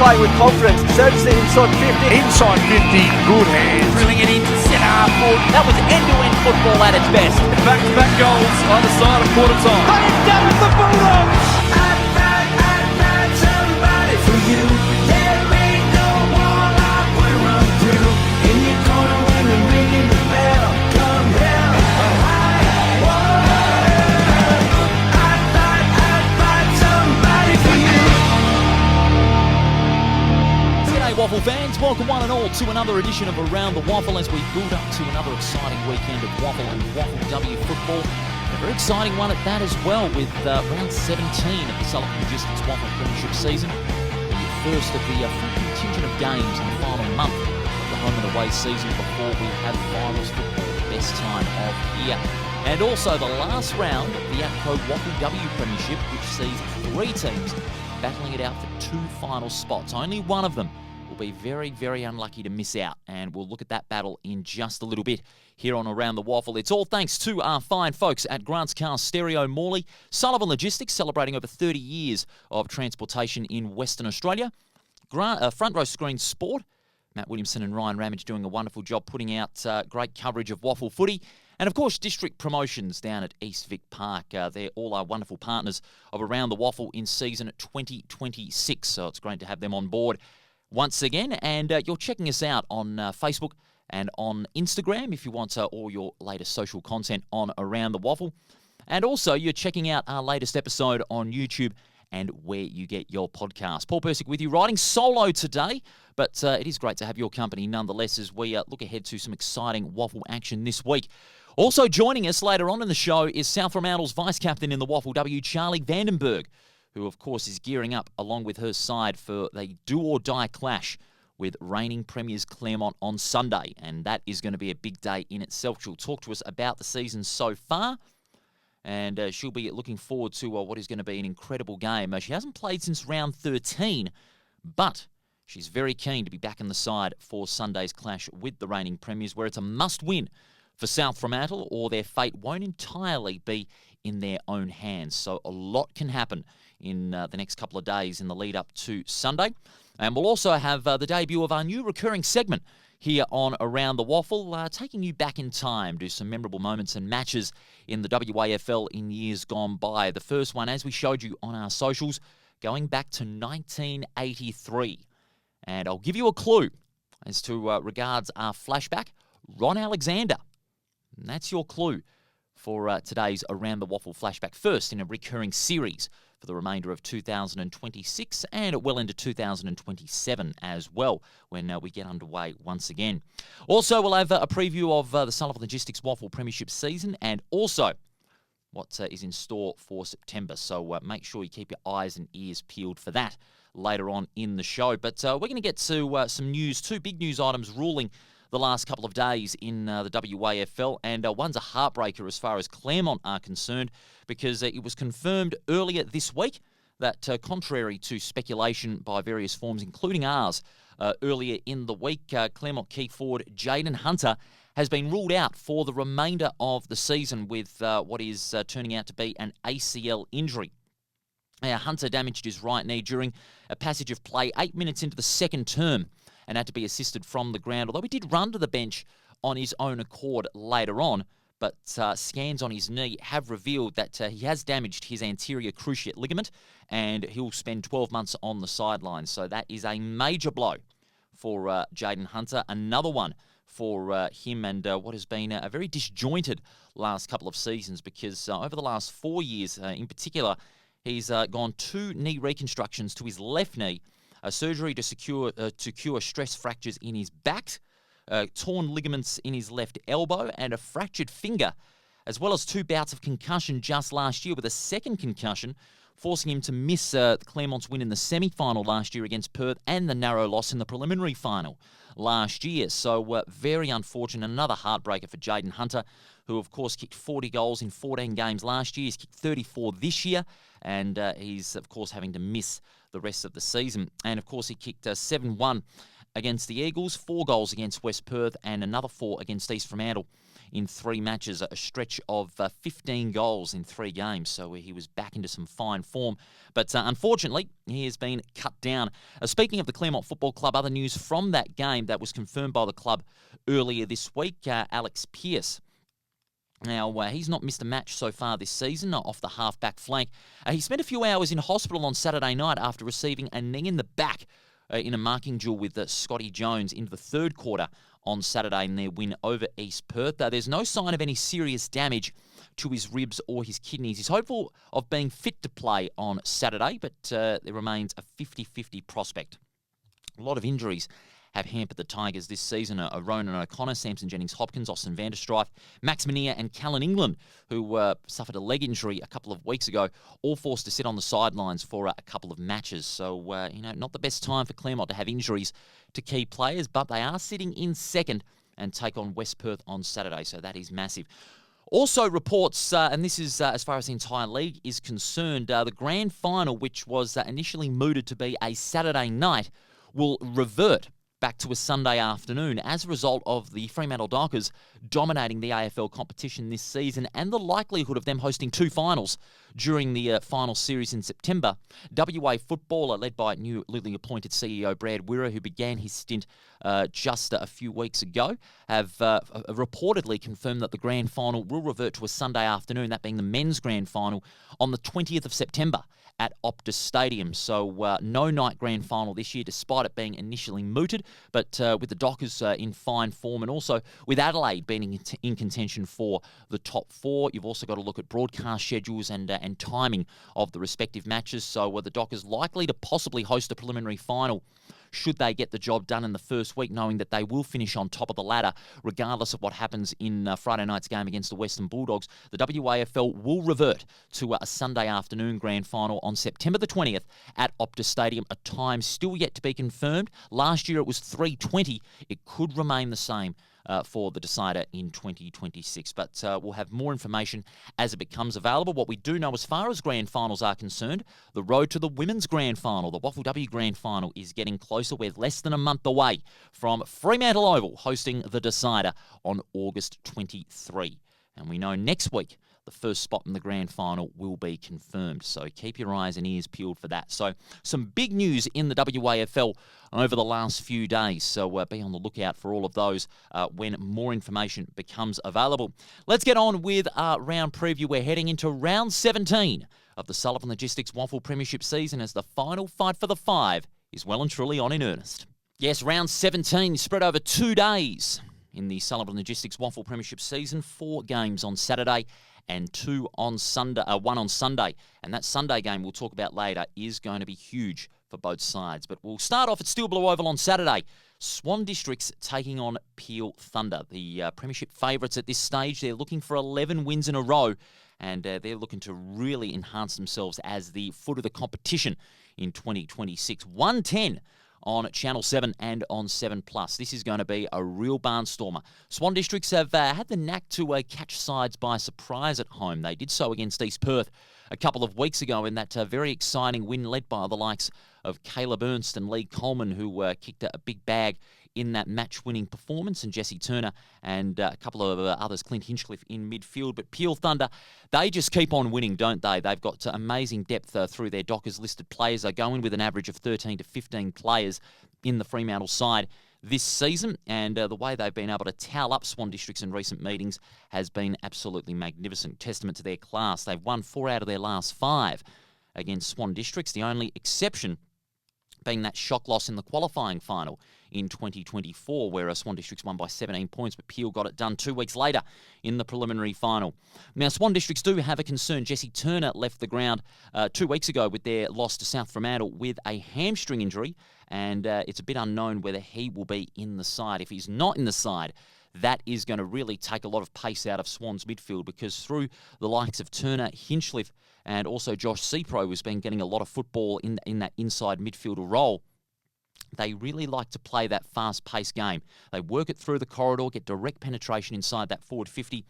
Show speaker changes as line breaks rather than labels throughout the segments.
playing with confidence. Serves it inside 50.
Inside 50, good hands.
Drilling it into centre half forward. That was end-to-end football at its best.
Back-to-back goals either side of quarter time.
They have done it, the Bulldogs!
I'd fight somebody for you. There ain't no wall I will run through. In your corner when you're ringing the bell. Come hell or high water. I'd fight somebody for you.
G'day WAFL fans, welcome one and all to another edition of Around the WAFL as we build up to another exciting weekend of WAFL and WAFLW football. A very exciting one at that as well, with round 17 of the Sullivan Logistics WAFL Premiership season. The first of the full contingent of games in the final month of the home and away season before we have finals football, the best time of year. And also the last round of the APCO WAFLW Premiership, which sees 3 teams battling it out for 2 final spots. Only one of them will be very, very unlucky to miss out, and we'll look at that battle in just a little bit here on Around the WAFL. It's all thanks to our fine folks at Grant's Car Stereo Morley, Sullivan Logistics, celebrating over 30 years of transportation in Western Australia, Front Row Screen Sport, Matt Williamson and Ryan Ramage doing a wonderful job putting out great coverage of WAFL footy, and of course District Promotions down at East Vic Park. They're all our wonderful partners of Around the WAFL in season 2026, so it's great to have them on board once again. And you're checking us out on Facebook and on Instagram if you want all your latest social content on Around the WAFL. And also you're checking out our latest episode on YouTube and where you get your podcast. Paul Persic with you, riding solo today, but it is great to have your company nonetheless as we look ahead to some exciting WAFL action this week. Also joining us later on in the show is South Fremantle's vice-captain in the WAFLW, Charlie Vandenburg, who of course is gearing up along with her side for the do-or-die clash with reigning premiers Claremont on Sunday, and that is going to be a big day in itself. She'll talk to us about the season so far, and she'll be looking forward to what is going to be an incredible game. She hasn't played since round 13, but she's very keen to be back in the side for Sunday's clash with the reigning premiers, where it's a must-win for South Fremantle, or their fate won't entirely be in their own hands. So a lot can happen in the next couple of days in the lead up to Sunday. And we'll also have the debut of our new recurring segment here on Around the WAFL, taking you back in time to some memorable moments and matches in the WAFL in years gone by. The first one, as we showed you on our socials, going back to 1983. And I'll give you a clue as to regards our flashback, Ron Alexander. And that's your clue for today's Around the WAFL flashback, first in a recurring series for the remainder of 2026 and well into 2027 as well, when we get underway once again. Also, we'll have a preview of the Sullivan Logistics WAFL Premiership season and also what is in store for September. So make sure you keep your eyes and ears peeled for that later on in the show. But we're going to get to some news, 2 big news items ruling the last couple of days in the WAFL, and one's a heartbreaker as far as Claremont are concerned, because it was confirmed earlier this week that contrary to speculation by various forms, including ours, earlier in the week, Claremont key forward Jaden Hunter has been ruled out for the remainder of the season with what is turning out to be an ACL injury. Hunter damaged his right knee during a passage of play 8 minutes into the second term and had to be assisted from the ground, although he did run to the bench on his own accord later on. But scans on his knee have revealed that he has damaged his anterior cruciate ligament, and he'll spend 12 months on the sidelines. So that is a major blow for Jaden Hunter, another one for him, and what has been a very disjointed last couple of seasons, because over the last 4 years in particular, he's gone 2 knee reconstructions to his left knee, a surgery to cure stress fractures in his back, torn ligaments in his left elbow, and a fractured finger, as well as 2 bouts of concussion just last year, with a second concussion forcing him to miss Claremont's win in the semi-final last year against Perth and the narrow loss in the preliminary final last year. So very unfortunate. Another heartbreaker for Jaden Hunter, who of course kicked 40 goals in 14 games last year. He's kicked 34 this year, and he's of course having to miss the rest of the season. And of course he kicked 7-1 against the Eagles, 4 goals against West Perth, and another 4 against East Fremantle in 3 matches, a stretch of 15 goals in 3 games. So he was back into some fine form. But unfortunately, he has been cut down. Speaking of the Claremont Football Club, other news from that game that was confirmed by the club earlier this week, Alex Pearce. Now, he's not missed a match so far this season off the half-back flank. He spent a few hours in hospital on Saturday night after receiving a knee in the back in a marking duel with Scotty Jones into the third quarter on Saturday in their win over East Perth. There's no sign of any serious damage to his ribs or his kidneys. He's hopeful of being fit to play on Saturday, but there remains a 50-50 prospect. A lot of injuries have hampered the Tigers this season. Ronan O'Connor, Samson Jennings-Hopkins, Austin Vanderstryfe, Max Menier and Callan England, who suffered a leg injury a couple of weeks ago, all forced to sit on the sidelines for a couple of matches. So, not the best time for Claremont to have injuries to key players, but they are sitting in second and take on West Perth on Saturday, so that is massive. Also reports, and this is as far as the entire league is concerned, the grand final, which was initially mooted to be a Saturday night, will revert back to a Sunday afternoon as a result of the Fremantle Dockers dominating the AFL competition this season and the likelihood of them hosting 2 finals during the final series in September. WA Footballer, led by newly appointed CEO Brad Wirra, who began his stint just a few weeks ago, have reportedly confirmed that the grand final will revert to a Sunday afternoon, that being the men's grand final, on the 20th of September at Optus Stadium. So no night grand final this year, despite it being initially mooted, but with the Dockers in fine form, and also with Adelaide being in contention for the top 4. You've also got to look at broadcast schedules and timing of the respective matches. So the Dockers likely to possibly host a preliminary final should they get the job done in the first week, knowing that they will finish on top of the ladder regardless of what happens in Friday night's game against the Western Bulldogs. The WAFL will revert to a Sunday afternoon grand final on September the 20th at Optus Stadium, a time still yet to be confirmed. Last year it was 3:20. It could remain the same for the decider in 2026. But we'll have more information as it becomes available. What we do know as far as grand finals are concerned, the road to the women's grand final, the WAFLW grand final, is getting closer. We're less than a month away from Fremantle Oval hosting the decider on August 23. And we know next week the first spot in the grand final will be confirmed. So keep your eyes and ears peeled for that. So some big news in the WAFL over the last few days. So be on the lookout for all of those when more information becomes available. Let's get on with our round preview. We're heading into round 17 of the Sullivan Logistics WAFL Premiership season as the final fight for the 5 is well and truly on in earnest. Yes, round 17 spread over 2 days in the Sullivan Logistics WAFL Premiership season. 4 games on Saturday and 1 on Sunday. And that Sunday game we'll talk about later is going to be huge for both sides. But we'll start off at Steel Blue Oval on Saturday. Swan Districts taking on Peel Thunder. The Premiership favourites at this stage. They're looking for 11 wins in a row, and they're looking to really enhance themselves as the foot of the competition in 2026. 110 on Channel 7 and on 7+. This is going to be a real barnstormer. Swan Districts have had the knack to catch sides by surprise at home. They did so against East Perth a couple of weeks ago in that very exciting win led by the likes of Caleb Ernst and Lee Coleman, who kicked a big bag in that match-winning performance, and Jesse Turner and a couple of others, Clint Hinchcliffe in midfield. But Peel Thunder, they just keep on winning, don't they? They've got amazing depth through their Dockers listed players. They go in with an average of 13 to 15 players in the Fremantle side this season, and the way they've been able to towel up Swan Districts in recent meetings has been absolutely magnificent. Testament to their class. They've won 4 out of their last 5 against Swan Districts. The only exception being that shock loss in the qualifying final in 2024, where Swan Districts won by 17 points, but Peel got it done 2 weeks later in the preliminary final. Now, Swan Districts do have a concern. Jesse Turner left the ground 2 weeks ago with their loss to South Fremantle with a hamstring injury, and it's a bit unknown whether he will be in the side. If he's not in the side, that is going to really take a lot of pace out of Swan's midfield, because through the likes of Turner, Hinchcliffe, and also Josh Sepro, who's been getting a lot of football in that inside midfielder role, they really like to play that fast-paced game. They work it through the corridor, get direct penetration inside that forward 50.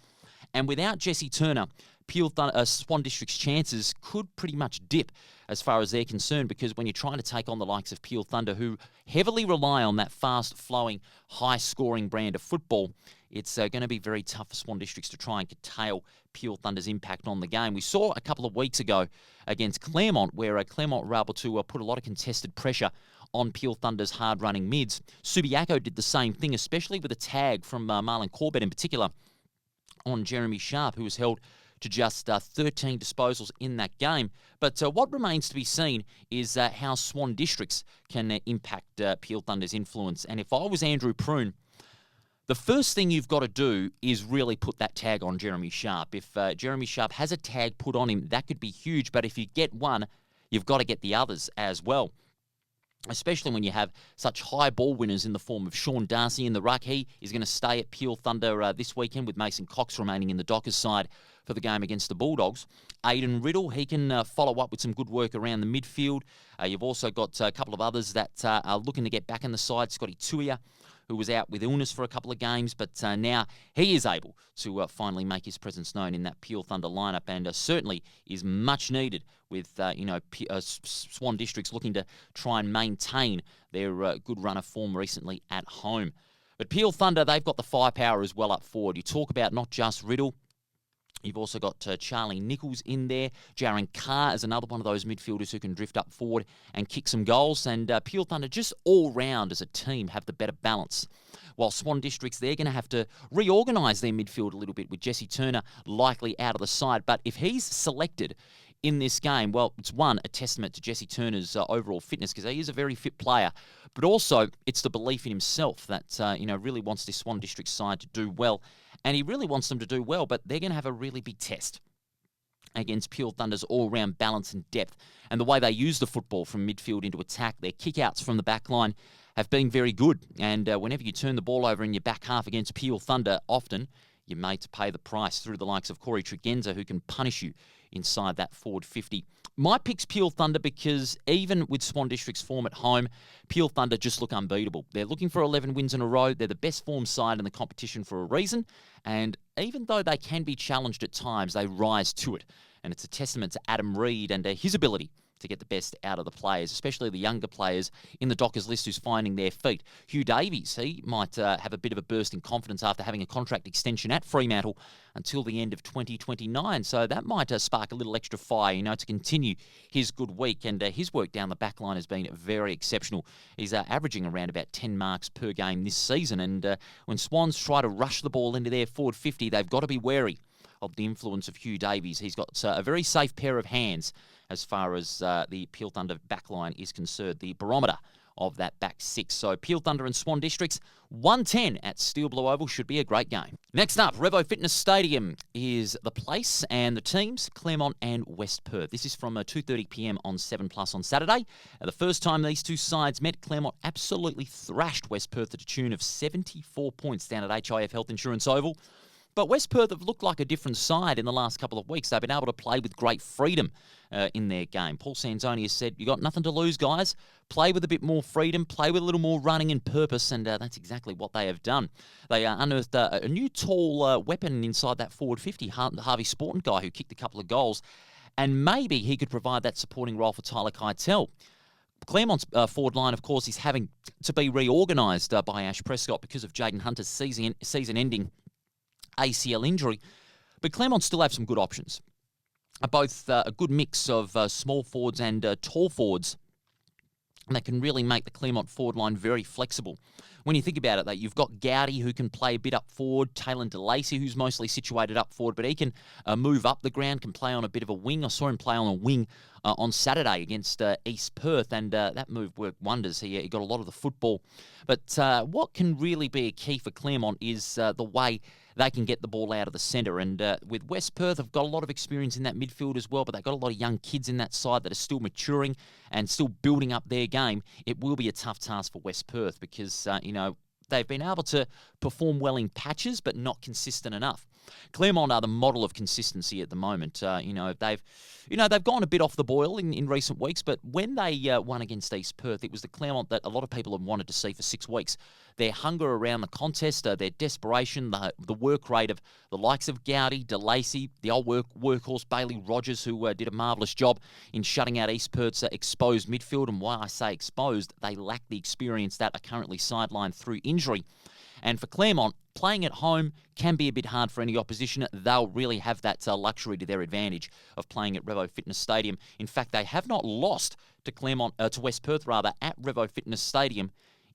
And without Jesse Turner, Swan District's chances could pretty much dip as far as they're concerned, because when you're trying to take on the likes of Peel Thunder, who heavily rely on that fast-flowing, high-scoring brand of football, it's going to be very tough for Swan Districts to try and curtail Peel Thunder's impact on the game. We saw a couple of weeks ago against Claremont, where Claremont were able to put a lot of contested pressure on Peel Thunder's hard-running mids. Subiaco did the same thing, especially with a tag from Marlon Corbett in particular on Jeremy Sharp, who was held to just 13 disposals in that game. But what remains to be seen is how Swan Districts can impact Peel Thunder's influence. And if I was Andrew Prune, the first thing you've got to do is really put that tag on Jeremy Sharp. If Jeremy Sharp has a tag put on him, that could be huge. But if you get one, you've got to get the others as well, especially when you have such high ball winners in the form of Sean Darcy in the ruck. He is going to stay at Peel Thunder this weekend, with Mason Cox remaining in the Dockers side for the game against the Bulldogs. Aidan Riddle, he can follow up with some good work around the midfield. You've also got a couple of others that are looking to get back in the side. Scotty Tuia, who was out with illness for a couple of games, but now he is able to finally make his presence known in that Peel Thunder lineup, and certainly is much needed with Swan Districts looking to try and maintain their good run of form recently at home. But Peel Thunder, they've got the firepower as well up forward. You talk about not just Riddle, you've also got Charlie Nichols in there. Jaron Carr is another one of those midfielders who can drift up forward and kick some goals. And Peel Thunder, just all round as a team, have the better balance. While Swan Districts, they're going to have to reorganise their midfield a little bit, with Jesse Turner likely out of the side. But if he's selected in this game, well, it's a testament to Jesse Turner's overall fitness, because he is a very fit player, but also it's the belief in himself that really wants this Swan District side to do well, and he really wants them to do well. But they're going to have a really big test against Peel Thunder's all-round balance and depth, and the way they use the football from midfield into attack. Their kick-outs from the back line have been very good, and whenever you turn the ball over in your back half against Peel Thunder, often you're made to pay the price through the likes of Corey Tregenza, who can punish you inside that forward 50. My pick's Peel Thunder, because even with Swan District's form at home, Peel Thunder just look unbeatable. They're looking for 11 wins in a row. They're the best form side in the competition for a reason, and even though they can be challenged at times, they rise to it. And it's a testament to Adam Reid and his ability to get the best out of the players, especially the younger players in the Dockers list who's finding their feet. Hugh Davies, he might have a bit of a burst in confidence after having a contract extension at Fremantle until the end of 2029. So that might spark a little extra fire, to continue his good week. And his work down the back line has been very exceptional. He's averaging around about 10 marks per game this season. And when Swans try to rush the ball into their forward 50, they've got to be wary of the influence of Hugh Davies. He's got a very safe pair of hands as far as the Peel Thunder backline is concerned, the barometer of that back six. So Peel Thunder and Swan Districts, 110 at Steel Blue Oval, should be a great game. Next up, Revo Fitness Stadium is the place, and the teams, Claremont and West Perth. This is from 2:30pm on 7plus on Saturday. The first time these two sides met, Claremont absolutely thrashed West Perth at a tune of 74 points down at HIF Health Insurance Oval. But West Perth have looked like a different side in the last couple of weeks. They've been able to play with great freedom in their game. Paul Sanzoni has said, you got nothing to lose, guys. Play with a bit more freedom, play with a little more running and purpose, and that's exactly what they have done. They unearthed a new tall weapon inside that forward 50, Harvey Sporton guy, who kicked a couple of goals, and maybe he could provide that supporting role for Tyler Keitel. Claremont's forward line, of course, is having to be reorganised by Ash Prescott because of Jaden Hunter's season-ending ACL injury, but Claremont still have some good options. Both a good mix of small forwards and tall forwards that can really make the Claremont forward line very flexible. When you think about it, that you've got Gowdy, who can play a bit up forward, Taylor DeLacy, who's mostly situated up forward, but he can move up the ground, can play on a bit of a wing. I saw him play on a wing on Saturday against East Perth, and that move worked wonders. He got a lot of the football. But what can really be a key for Claremont is the way they can get the ball out of the centre. And with West Perth, have got a lot of experience in that midfield as well, but they've got a lot of young kids in that side that are still maturing and still building up their game. It will be a tough task for West Perth because, they've been able to perform well in patches, but not consistent enough. Claremont are the model of consistency at the moment. They've gone a bit off the boil in recent weeks, but when they won against East Perth, it was the Claremont that a lot of people have wanted to see for 6 weeks. Their hunger around the contest, their desperation, the work rate of the likes of Gowdy, DeLacy, the old workhorse Bailey Rogers, who did a marvellous job in shutting out East Perth's exposed midfield. And why I say exposed, they lack the experience that are currently sidelined through injury. And for Claremont, playing at home can be a bit hard for any opposition. They'll really have that luxury to their advantage of playing at Revo Fitness Stadium. In fact, they have not lost to West Perth at Revo Fitness Stadium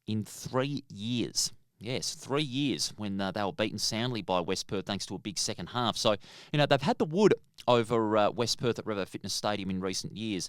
in 3 years. Yes, 3 years when they were beaten soundly by West Perth thanks to a big second half. So, they've had the wood over West Perth at Revo Fitness Stadium in recent years.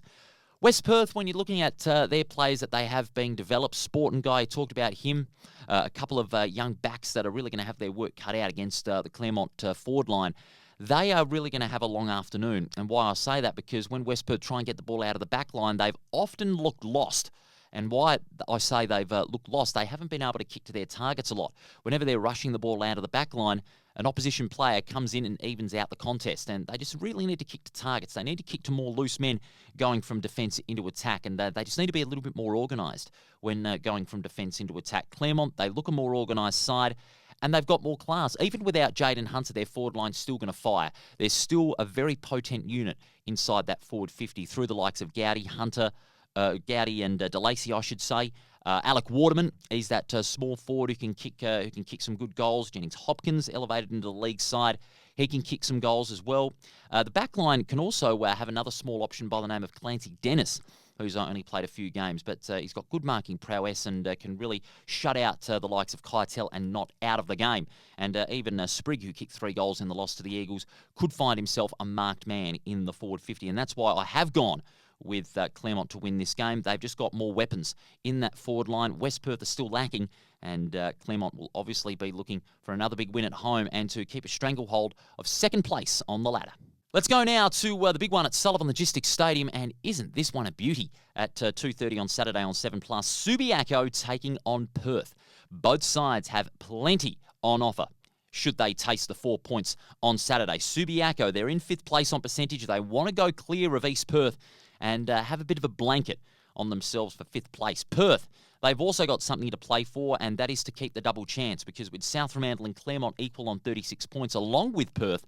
West Perth, when you're looking at their players that they have been developed, Sporting Guy, talked about him, a couple of young backs that are really going to have their work cut out against the Claremont forward line. They are really going to have a long afternoon. And why I say that, because when West Perth try and get the ball out of the back line, they've often looked lost. And why I say they've looked lost, they haven't been able to kick to their targets a lot. Whenever they're rushing the ball out of the back line, an opposition player comes in and evens out the contest. And they just really need to kick to targets. They need to kick to more loose men going from defence into attack. And they just need to be a little bit more organised when going from defence into attack. Claremont, they look a more organised side. And they've got more class. Even without Jaden Hunter, their forward line's still going to fire. There's still a very potent unit inside that forward 50 through the likes of Gowdy, Hunter, Gowdy and DeLacy, I should say. Alec Waterman, he's that small forward who can kick some good goals. Jennings Hopkins elevated into the league side. He can kick some goals as well. The back line can also have another small option by the name of Clancy Dennis, who's only played a few games, but he's got good marking prowess and can really shut out the likes of Keitel and not out of the game. And even Sprigg, who kicked 3 goals in the loss to the Eagles, could find himself a marked man in the forward 50. And that's why I have gone with Claremont to win this game. They've just got more weapons in that forward line. West Perth are still lacking, and Claremont will obviously be looking for another big win at home and to keep a stranglehold of second place on the ladder. Let's go now to the big one at Sullivan Logistics Stadium, and isn't this one a beauty? At 2:30 on Saturday on 7+, Subiaco taking on Perth. Both sides have plenty on offer should they taste the 4 points on Saturday. Subiaco, they're in 5th place on percentage. They want to go clear of East Perth and have a bit of a blanket on themselves for 5th place. Perth, they've also got something to play for, and that is to keep the double chance, because with South Fremantle and Claremont equal on 36 points along with Perth,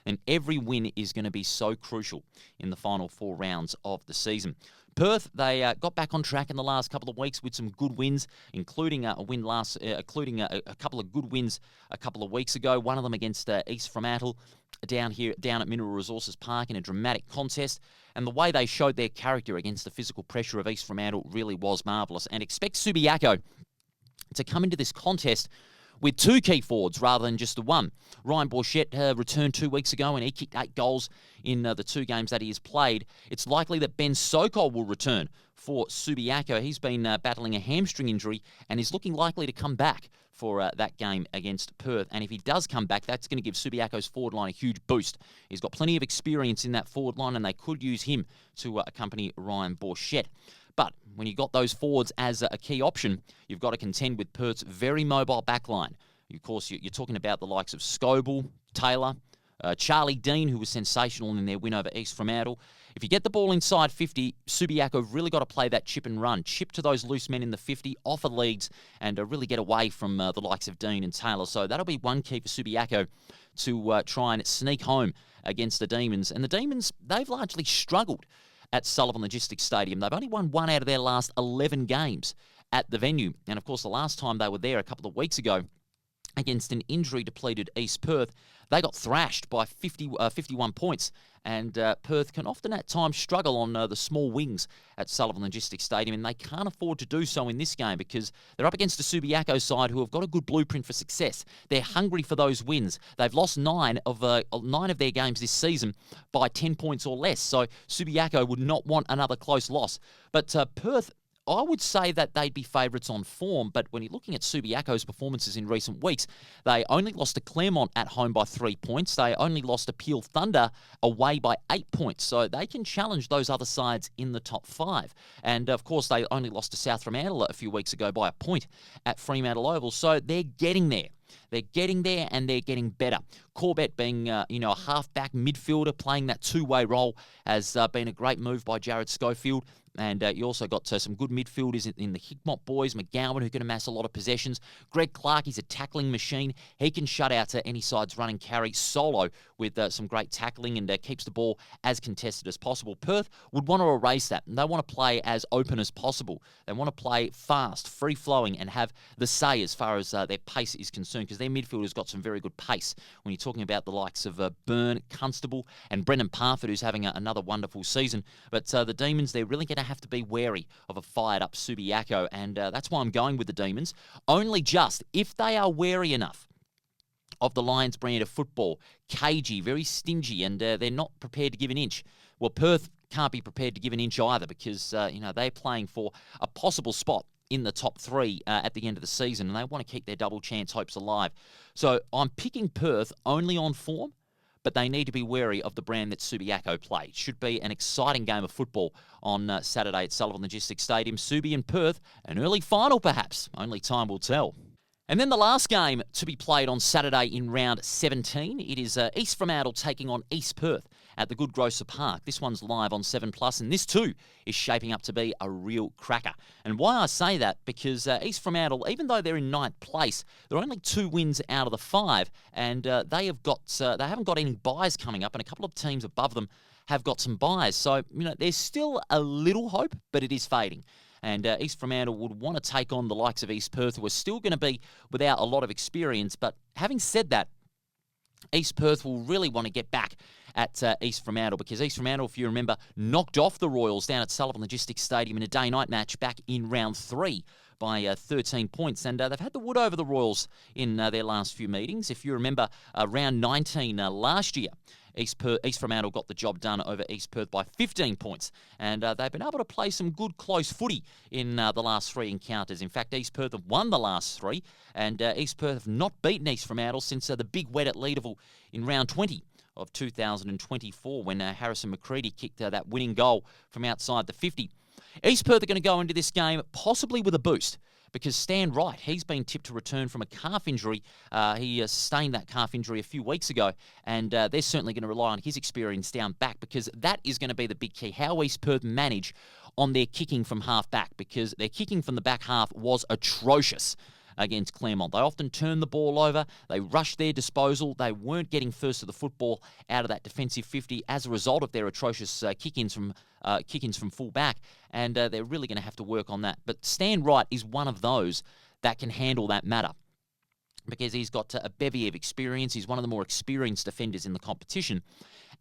then every win is going to be so crucial in the final 4 rounds of the season. Perth, they got back on track in the last couple of weeks with some good wins, including a couple of good wins a couple of weeks ago. One of them against East Fremantle down at Mineral Resources Park in a dramatic contest. And the way they showed their character against the physical pressure of East Fremantle really was marvellous. And expect Subiaco to come into this contest with 2 key forwards rather than just the one. Ryan Borchett returned 2 weeks ago and he kicked 8 goals in the 2 games that he has played. It's likely that Ben Sokol will return for Subiaco. He's been battling a hamstring injury and is looking likely to come back for that game against Perth. And if he does come back, that's going to give Subiaco's forward line a huge boost. He's got plenty of experience in that forward line and they could use him to accompany Ryan Borchett. But when you got those forwards as a key option, you've got to contend with Perth's very mobile backline. Of course, you're talking about the likes of Scoble, Taylor, Charlie Dean, who was sensational in their win over East Fremantle. If you get the ball inside 50, Subiaco have really got to play that chip and run. Chip to those loose men in the 50, offer leads, and really get away from the likes of Dean and Taylor. So that'll be one key for Subiaco to try and sneak home against the Demons. And the Demons, they've largely struggled at Sullivan Logistics Stadium. They've only won 1 out of their last 11 games at the venue. And of course, the last time they were there a couple of weeks ago against an injury-depleted East Perth, they got thrashed by 51 points. And Perth can often at times struggle on the small wings at Sullivan Logistics Stadium, and they can't afford to do so in this game because they're up against a Subiaco side who have got a good blueprint for success. They're hungry for those wins. They've lost 9 of their games this season by 10 points or less, so Subiaco would not want another close loss. But Perth, I would say that they'd be favourites on form, but when you're looking at Subiaco's performances in recent weeks, they only lost to Claremont at home by 3 points. They only lost to Peel Thunder away by 8 points. So they can challenge those other sides in the top 5. And, of course, they only lost to South Fremantle a few weeks ago by a point at Fremantle Oval. So they're getting there. They're getting there and they're getting better. Corbett being, a half-back midfielder playing that two-way role has been a great move by Jared Schofield. And you also got some good midfielders in the Hickmott boys. McGowan, who can amass a lot of possessions. Greg Clark, he's a tackling machine. He can shut out any side's run and carry solo with some great tackling and keeps the ball as contested as possible. Perth would want to erase that. And they want to play as open as possible. They want to play fast, free-flowing, and have the say as far as their pace is concerned, because their midfielders got some very good pace. When you're talking about the likes of Byrne, Constable, and Brendan Parford, who's having another wonderful season. But the Demons, they're really going to have to be wary of a fired-up Subiaco, and that's why I'm going with the Demons. Only just if they are wary enough of the Lions brand of football, cagey, very stingy, and they're not prepared to give an inch. Well, Perth can't be prepared to give an inch either, because they're playing for a possible spot in the top 3 at the end of the season, and they want to keep their double chance hopes alive. So I'm picking Perth only on form, but they need to be wary of the brand that Subiaco play. It should be an exciting game of football on Saturday at Sullivan Logistics Stadium. Subi and Perth, an early final perhaps. Only time will tell. And then the last game to be played on Saturday in round 17, it is East Fremantle taking on East Perth at the Good Grocer Park. This one's live on 7+, and this too is shaping up to be a real cracker. And why I say that, because East Fremantle, even though they're in 9th place, they're only 2 wins out of the 5, and they haven't got any buys coming up, and a couple of teams above them have got some buys. So, there's still a little hope, but it is fading. And East Fremantle would want to take on the likes of East Perth, who are still going to be without a lot of experience. But having said that, East Perth will really want to get back at East Fremantle, because East Fremantle, if you remember, knocked off the Royals down at Sullivan Logistics Stadium in a day-night match back in round 3 by 13 points. And they've had the wood over the Royals in their last few meetings. If you remember, round 19 last year, East Fremantle got the job done over East Perth by 15 points. And they've been able to play some good close footy in the last 3 encounters. In fact, East Perth have won the last 3, and East Perth have not beaten East Fremantle since the big wet at Leederville in round 20 of 2024, when Harrison McCready kicked that winning goal from outside the 50. East Perth are going to go into this game possibly with a boost, because Stan Wright, he's been tipped to return from a calf injury. He sustained that calf injury a few weeks ago, and they're certainly going to rely on his experience down back, because that is going to be the big key, how East Perth manage on their kicking from half back, because their kicking from the back half was atrocious against Claremont. They often turned the ball over. They rushed their disposal. They weren't getting first to the football out of that defensive 50 as a result of their atrocious kick-ins from full back, and they're really going to have to work on that. But Stan Wright is one of those that can handle that matter, because he's got a bevy of experience. He's one of the more experienced defenders in the competition.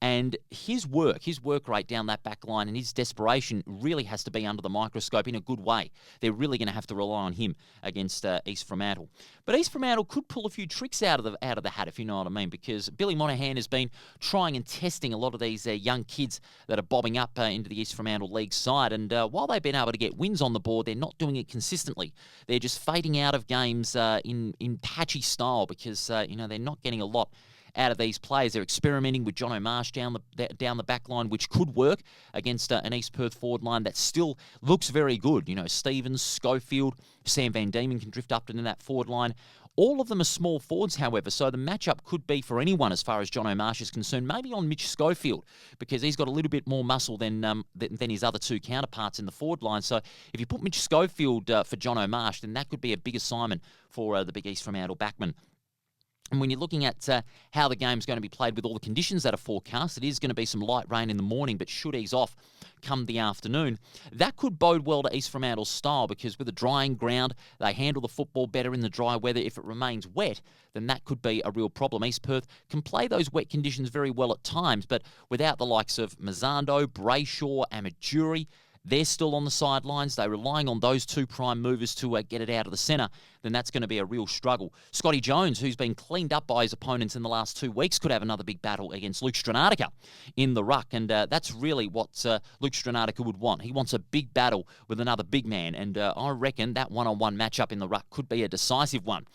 And his work rate down that back line and his desperation really has to be under the microscope in a good way. They're really going to have to rely on him against East Fremantle. But East Fremantle could pull a few tricks out of the hat, if you know what I mean, because Billy Monahan has been trying and testing a lot of these young kids that are bobbing up into the East Fremantle League side. And while they've been able to get wins on the board, they're not doing it consistently. They're just fading out of games in patchy style, because they're not getting a lot out of these players. They're experimenting with John O'Marsh down the back line, which could work against an East Perth forward line that still looks very good. Stevens, Schofield, Sam Van Diemen can drift up into that forward line. All of them are small forwards, however, so the matchup could be for anyone as far as John O'Marsh is concerned, maybe on Mitch Schofield, because he's got a little bit more muscle than his other 2 counterparts in the forward line. So if you put Mitch Schofield for John O'Marsh, then that could be a big assignment for the big East Fremantle backman. And when you're looking at how the game's going to be played with all the conditions that are forecast, it is going to be some light rain in the morning, but should ease off come the afternoon. That could bode well to East Fremantle's style, because with a drying ground, they handle the football better in the dry weather. If it remains wet, then that could be a real problem. East Perth can play those wet conditions very well at times, but without the likes of Mazzando, Brayshaw, Amaduri, they're still on the sidelines, they're relying on those two prime movers to get it out of the centre, then that's going to be a real struggle. Scotty Jones, who's been cleaned up by his opponents in the last 2 weeks, could have another big battle against Luke Stranatica in the ruck, and that's really what Luke Stranatica would want. He wants a big battle with another big man, and I reckon that one-on-one matchup in the ruck could be a decisive one.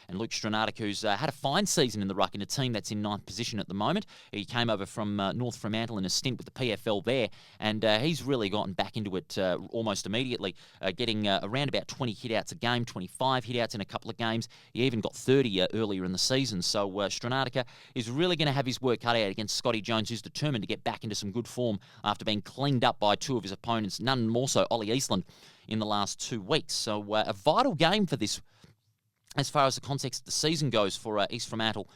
And Luke Stranatic, who's had a fine season in the ruck in a team that's in 9th position at the moment. He came over from North Fremantle in a stint with the PFL there, and he's really gotten back into it almost immediately, getting around about 20 hit-outs a game, 25 hit-outs in a couple of games. He even got 30 earlier in the season. So Stranatica is really going to have his work cut out against Scotty Jones, who's determined to get back into some good form after being cleaned up by two of his opponents, none more so Ollie Eastland, in the last 2 weeks. So a vital game for this as far as the context of the season goes for East Fremantle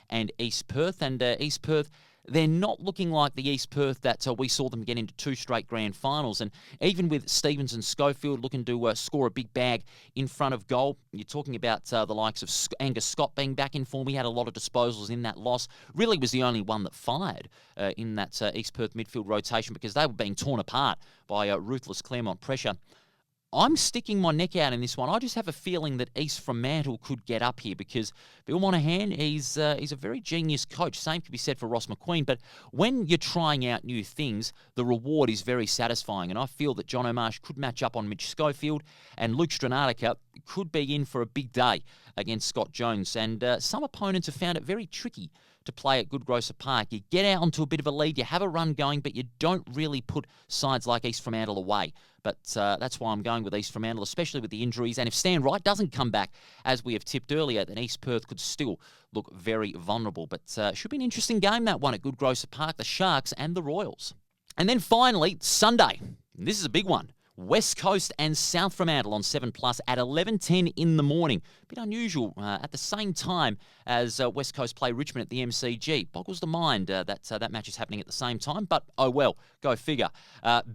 and East Perth. And East Perth, they're not looking like the East Perth that we saw them get into 2 straight grand finals. And even with Stevens and Schofield looking to score a big bag in front of goal, you're talking about the likes of Angus Scott being back in form. He had a lot of disposals in that loss. Really was the only one that fired in that East Perth midfield rotation because they were being torn apart by ruthless Claremont pressure. I'm sticking my neck out in this one. I just have a feeling that East Fremantle could get up here because Bill Monahan, he's a very genius coach. Same could be said for Ross McQueen. But when you're trying out new things, the reward is very satisfying. And I feel that John O'Marsh could match up on Mitch Schofield, and Luke Stranatica could be in for a big day against Scott Jones. And some opponents have found it very tricky to play at Goodgrosser Park. You get out onto a bit of a lead, you have a run going, but you don't really put sides like East Fremantle away. But that's why I'm going with East Fremantle, especially with the injuries. And if Stan Wright doesn't come back, as we have tipped earlier, then East Perth could still look very vulnerable. But should be an interesting game, that one at Goodgrosser Park, the Sharks and the Royals. And then finally, Sunday. And this is a big one. West Coast and South Fremantle on 7+ at 11:10 in the morning. A bit unusual at the same time as West Coast play Richmond at the MCG. Boggles the mind that match is happening at the same time, but oh well, go figure.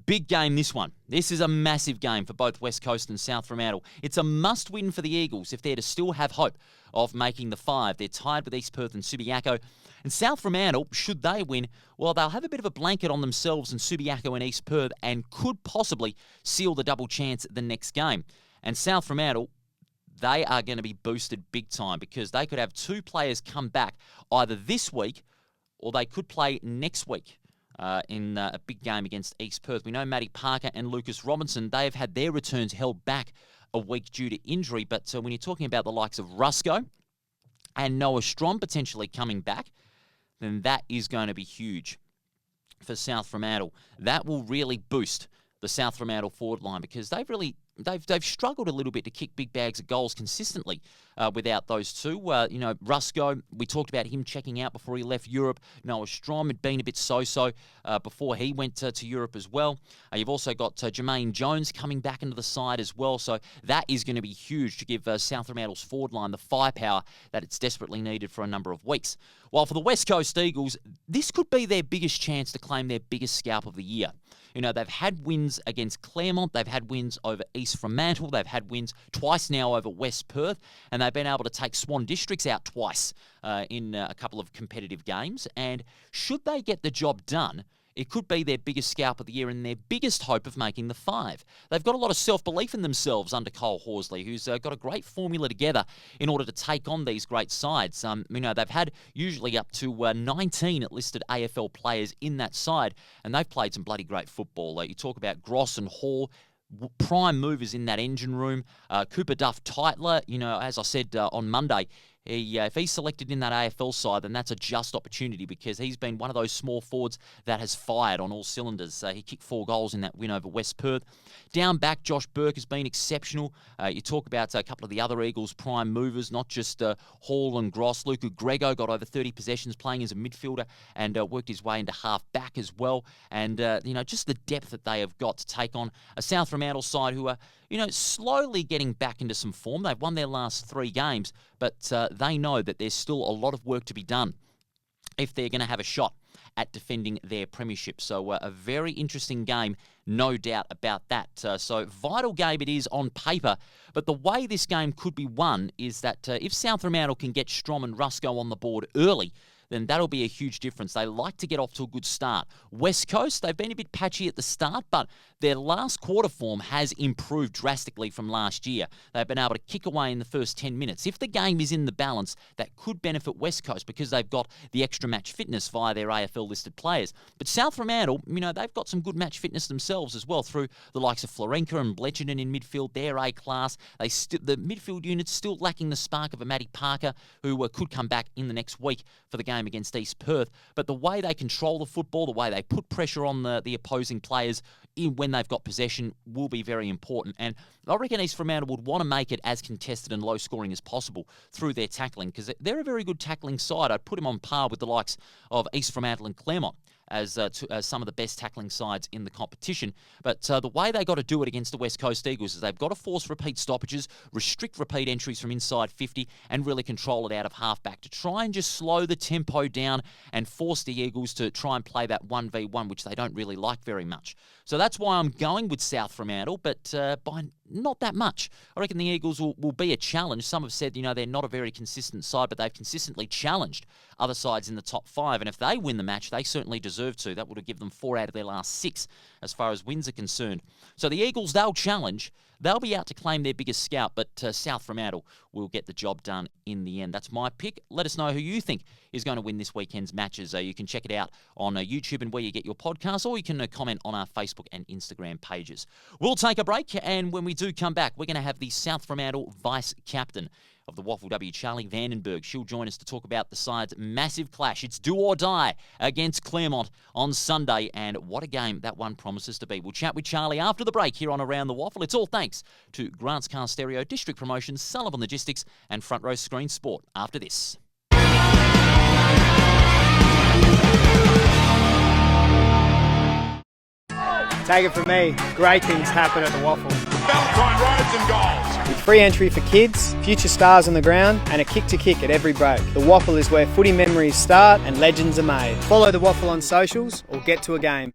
Big game, this one. This is a massive game for both West Coast and South Fremantle. It's a must-win for the Eagles if they're to still have hope of making the 5. They're tied with East Perth and Subiaco. And South Fremantle, should they win, well, they'll have a bit of a blanket on themselves and Subiaco and East Perth and could possibly seal the double chance at the next game. And South Fremantle, they are going to be boosted big time because they could have 2 players come back either this week or they could play next week in a big game against East Perth. We know Matty Parker and Lucas Robinson, they have had their returns held back a week due to injury. But when you're talking about the likes of Rusco and Noah Strom potentially coming back, then that is going to be huge for South Fremantle. That will really boost the South Fremantle forward line because they've struggled a little bit to kick big bags of goals consistently without those two. Rusco, we talked about him checking out before he left Europe. Noah Strom had been a bit so-so before he went to Europe as well. You've also got Jermaine Jones coming back into the side as well. So that is going to be huge to give South Fremantle's forward line the firepower that it's desperately needed for a number of weeks. While for the West Coast Eagles, this could be their biggest chance to claim their biggest scalp of the year. You know, they've had wins against Claremont, they've had wins over East Fremantle, they've had wins twice now over West Perth, and they've been able to take Swan Districts out twice in a couple of competitive games. And should they get the job done, it could be their biggest scalp of the year and their biggest hope of making the 5. They've got a lot of self-belief in themselves under Cole Horsley, who's got a great formula together in order to take on these great sides. They've had usually up to 19 listed AFL players in that side, and they've played some bloody great football. You talk about Gross and Hall, prime movers in that engine room. Cooper Duff Titler, as I said on Monday, if he's selected in that AFL side, then that's a just opportunity because he's been one of those small forwards that has fired on all cylinders. He kicked 4 goals in that win over West Perth. Down back, Josh Burke has been exceptional. You talk about a couple of the other Eagles prime movers, not just Hall and Gross. Luca Grego got over 30 possessions playing as a midfielder and worked his way into half back as well. And, just the depth that they have got to take on a South Fremantle side who are, slowly getting back into some form. They've won their last 3 games, but they know that there's still a lot of work to be done if they're going to have a shot at defending their premiership. So a very interesting game, no doubt about that. So vital game it is on paper, but the way this game could be won is that if South Fremantle can get Strom and Rusco on the board early, then that'll be a huge difference. They like to get off to a good start. West Coast, they've been a bit patchy at the start, but their last quarter form has improved drastically from last year. They've been able to kick away in the first 10 minutes. If the game is in the balance, that could benefit West Coast because they've got the extra match fitness via their AFL-listed players. But South Fremantle, they've got some good match fitness themselves as well through the likes of Florenka and Bledgenon in midfield. They're A-class. The midfield unit's still lacking the spark of a Matty Parker, who could come back in the next week for the game against East Perth. But the way they control the football, the way they put pressure on the opposing players when they've got possession will be very important. And I reckon East Fremantle would want to make it as contested and low-scoring as possible through their tackling because they're a very good tackling side. I'd put them on par with the likes of East Fremantle and Claremont as some of the best tackling sides in the competition. But the way they got to do it against the West Coast Eagles is they've got to force repeat stoppages, restrict repeat entries from inside 50, and really control it out of halfback to try and just slow the tempo down and force the Eagles to try and play that 1v1, which they don't really like very much. So that's why I'm going with South Fremantle, but by not that much. I reckon the Eagles will be a challenge. Some have said, they're not a very consistent side, but they've consistently challenged other sides in the top 5. And if they win the match, they certainly deserve to. That would have given them 4 out of their last 6 as far as wins are concerned. So the Eagles, they'll challenge. They'll be out to claim their biggest scout, but South Fremantle will get the job done in the end. That's my pick. Let us know who you think is going to win this weekend's matches. You can check it out on YouTube and where you get your podcasts, or you can comment on our Facebook and Instagram pages. We'll take a break, and when we do come back, we're going to have the South Fremantle vice-captain of the WAFLW, Charlie Vandenburg. She'll join us to talk about the side's massive clash. It's do or die against Claremont on Sunday, and what a game that one promises to be. We'll chat with Charlie after the break here on Around the Waffle. It's all thanks to Grant's Car Stereo, District Promotions, Sullivan Logistics, and Front Row Screen Sport after this.
Take it from me, great things happen at the Waffle.
Valentine Roads and goals.
With free entry for kids, future stars on the ground, and a kick-to-kick at every break. The Waffle is where footy memories start and legends are made. Follow the Waffle on socials or get to a game.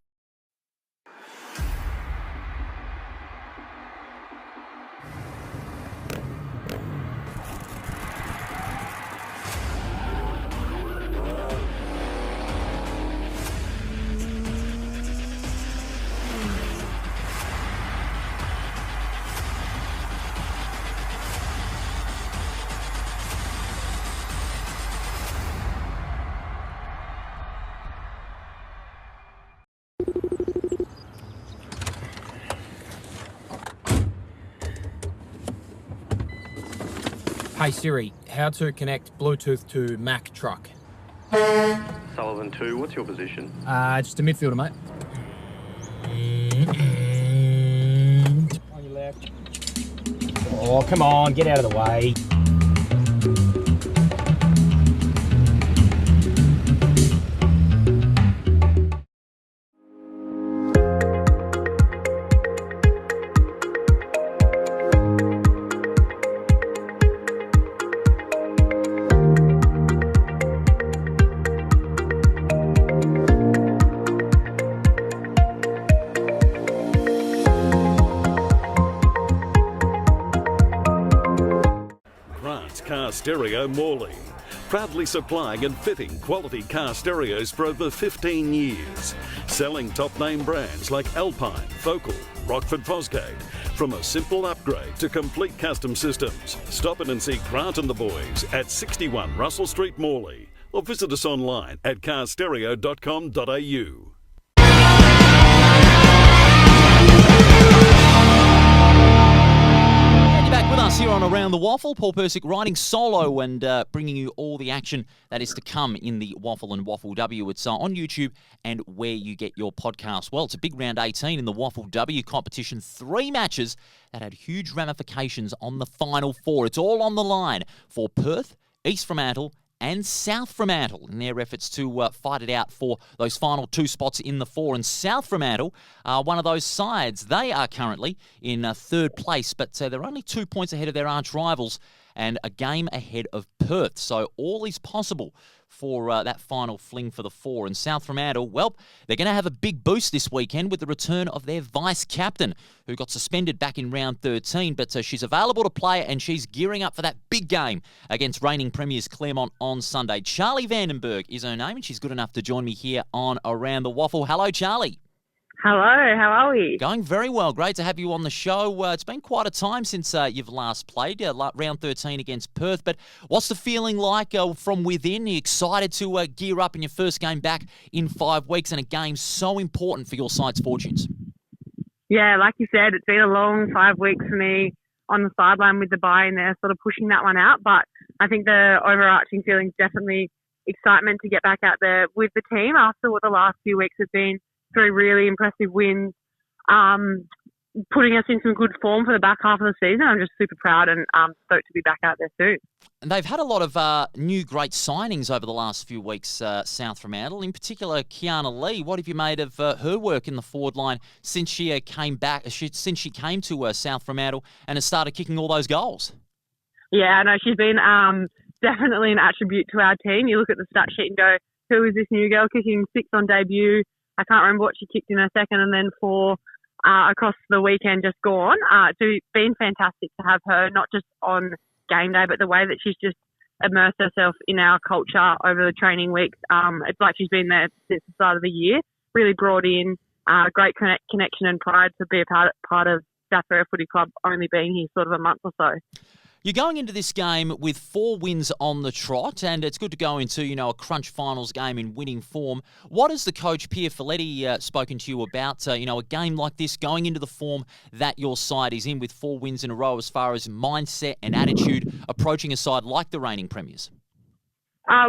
Hey Siri, how to connect Bluetooth to Mac truck?
Sullivan 2, what's your position?
Just a midfielder, mate. On your left. Oh, come on, get out of the way.
Stereo Morley, proudly supplying and fitting quality car stereos for over 15 years, selling top name brands like Alpine, Focal, Rockford Fosgate. From a simple upgrade to complete custom systems, stop in and see Grant and the boys at 61 Russell Street, Morley, or visit us online at carstereo.com.au.
Back with us here on Around the Waffle. Paul Persic riding solo and bringing you all the action that is to come in the Waffle and WAFLW. It's on YouTube and where you get your podcast. Well, it's a big round 18 in the WAFLW competition. 3 matches that had huge ramifications on the final 4. It's all on the line for Perth, East Fremantle, and South Fremantle in their efforts to fight it out for those final 2 spots in the 4. And South Fremantle are one of those sides. They are currently in 3rd place, but they're only 2 points ahead of their arch rivals and a game ahead of Perth. So all is possible for that final fling for the four. And South Fremantle, well, they're going to have a big boost this weekend with the return of their vice-captain, who got suspended back in round 13, but she's available to play and she's gearing up for that big game against reigning premiers Claremont on Sunday. Charlie Vandenburg is her name, and she's good enough to join me here on Around the Waffle. Hello, Charlie.
Hello, how are we?
Going very well. Great to have you on the show. It's been quite a time since you've last played, round 13 against Perth. But what's the feeling like from within? Are you excited to gear up in your first game back in 5 weeks, and a game so important for your side's fortunes?
Yeah, like you said, it's been a long 5 weeks for me on the sideline with the bye in there, sort of pushing that one out. But I think the overarching feeling is definitely excitement to get back out there with the team after what the last few weeks have been. 3 really impressive wins, putting us in some good form for the back half of the season. I'm just super proud and stoked to be back out there soon.
And they've had a lot of new great signings over the last few weeks, South Fremantle. In particular, Kiana Lee. What have you made of her work in the forward line since she came back? Since she came to South Fremantle and has started kicking all those goals?
Yeah, I know she's been definitely an attribute to our team. You look at the stat sheet and go, who is this new girl kicking 6 on debut? I can't remember what she kicked in her second, and then 4 across the weekend just gone. So it's been fantastic to have her, not just on game day, but the way that she's just immersed herself in our culture over the training weeks. It's like she's been there since the start of the year, really brought in great connection and pride to be a part of South Fremantle Footy Club, only being here sort of a month or so.
You're going into this game with 4 wins on the trot, and it's good to go into, a crunch finals game in winning form. What has the coach, Pierre Folletti, spoken to you about, a game like this, going into the form that your side is in with 4 wins in a row, as far as mindset and attitude approaching a side like the reigning premiers?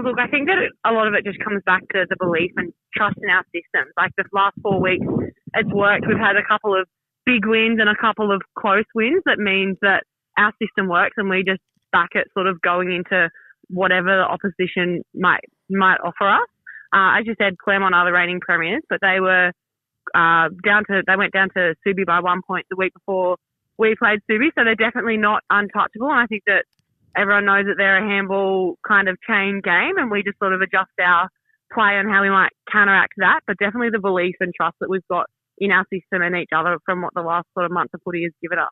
Look, I think that a lot of it just comes back to the belief and trust in our systems. Like the last 4 weeks, it's worked. We've had a couple of big wins and a couple of close wins. That means that our system works, and we just back it sort of going into whatever the opposition might offer us. As you said, Claremont are the reigning premiers, but they were they went down to Subi by 1 point the week before we played Subi, so they're definitely not untouchable. And I think that everyone knows that they're a handball kind of chain game, and we just sort of adjust our play on how we might counteract that. But definitely the belief and trust that we've got in our system and each other from what the last sort of month of footy has given us.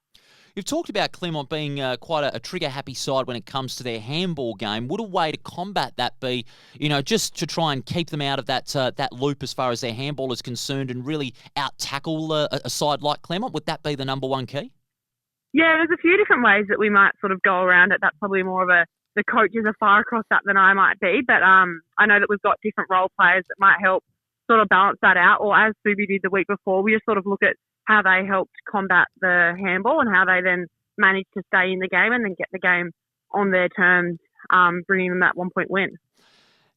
You've talked about Claremont being quite a trigger-happy side when it comes to their handball game. Would a way to combat that be, just to try and keep them out of that loop as far as their handball is concerned and really out-tackle a side like Claremont? Would that be the number one key?
Yeah, there's a few different ways that we might sort of go around it. That's probably more of the coaches are far across that than I might be. But I know that we've got different role players that might help sort of balance that out. Or as Subi did the week before, we just sort of look at how they helped combat the handball and how they then managed to stay in the game and then get the game on their terms, bringing them that 1 point win.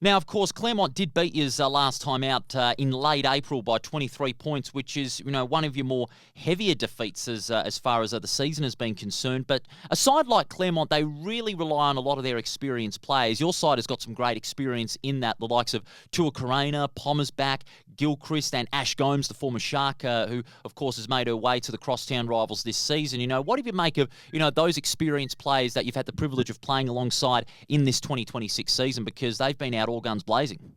Now, of course, Claremont did beat you last time out in late April by 23 points, which is, one of your more heavier defeats as far as the season has been concerned. But a side like Claremont, they really rely on a lot of their experienced players. Your side has got some great experience in that, the likes of Tua Carena, Pommer's back, Gilchrist and Ash Gomes, the former Shark, who, of course, has made her way to the crosstown rivals this season. What do you make of, those experienced players that you've had the privilege of playing alongside in this 2026 season, because they've been out all guns blazing?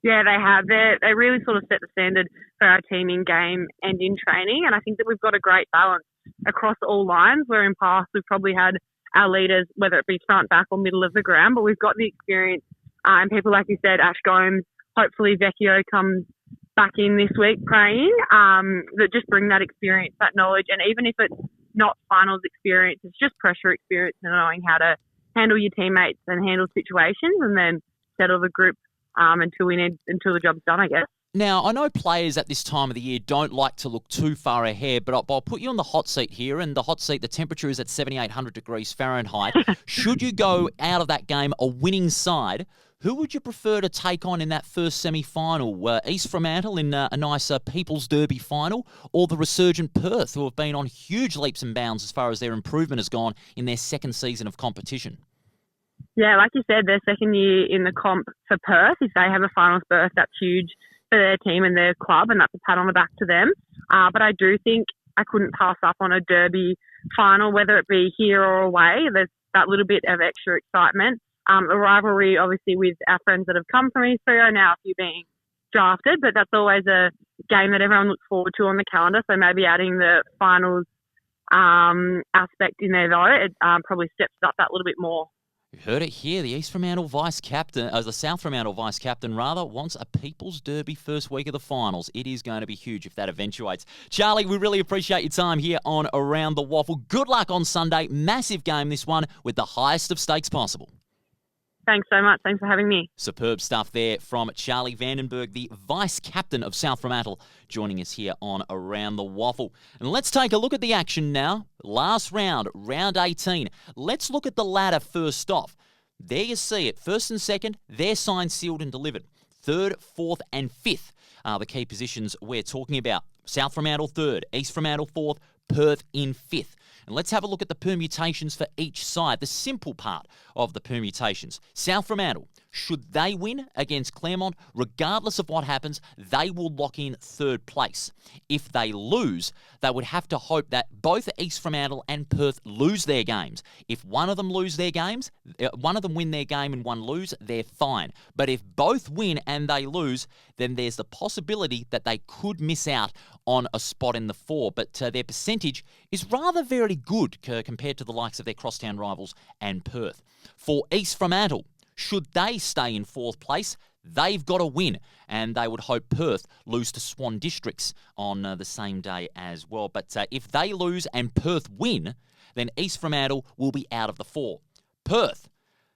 Yeah, they have. They really sort of set the standard for our team in game and in training, and I think that we've got a great balance across all lines, where in past we've probably had our leaders, whether it be front, back or middle of the ground, but we've got the experience and people, like you said, Ash Gomes, hopefully Vecchio comes back in this week praying, that just bring that experience, that knowledge, and even if it's not finals experience, it's just pressure experience and knowing how to handle your teammates and handle situations and then settle the group until the job's done, I guess.
Now, I know players at this time of the year don't like to look too far ahead, but I'll put you on the hot seat here, and the hot seat, the temperature is at 7,800 degrees Fahrenheit. Should you go out of that game a winning side, who would you prefer to take on in that first semi-final? East Fremantle in a nice People's Derby final, or the resurgent Perth, who have been on huge leaps and bounds as far as their improvement has gone in their second season of competition?
Yeah, like you said, their second year in the comp for Perth. If they have a finals berth, that's huge for their team and their club, and that's a pat on the back to them. But I do think I couldn't pass up on a derby final, whether it be here or away. There's that little bit of extra excitement. A rivalry, obviously, with our friends that have come from East Freo, now a few being drafted, but that's always a game that everyone looks forward to on the calendar. So maybe adding the finals aspect in there, though, it probably steps it up that little bit more.
You heard it here. The East Fremantle vice-captain, the South Fremantle vice-captain, rather, wants a People's Derby first week of the finals. It is going to be huge if that eventuates. Charlie, we really appreciate your time here on Around the Waffle. Good luck on Sunday. Massive game, this one, with the highest of stakes possible.
Thanks so much. Thanks for having me.
Superb stuff there from Charlie Vandenburg, the vice-captain of South Fremantle, joining us here on Around the Waffle. And let's take a look at the action now. Last round, round 18. Let's look at the ladder first off. There you see it. First and second, they're signed, sealed and delivered. Third, fourth and fifth are the key positions we're talking about. South Fremantle third, East Fremantle fourth, Perth in fifth. And let's have a look at the permutations for each side, the simple part of the permutations. South Fremantle, should they win against Claremont, regardless of what happens, they will lock in third place. If they lose, they would have to hope that both East Fremantle and Perth lose their games. If one of them lose their games, one of them win their game and one lose, they're fine. But if both win and they lose, then there's the possibility that they could miss out on a spot in the four. But their percentage is rather very good compared to the likes of their crosstown rivals and Perth. For East Fremantle, should they stay in fourth place, they've got to win, and they would hope Perth lose to Swan Districts on the same day as well. But if they lose and Perth win, then East Fremantle will be out of the four. Perth,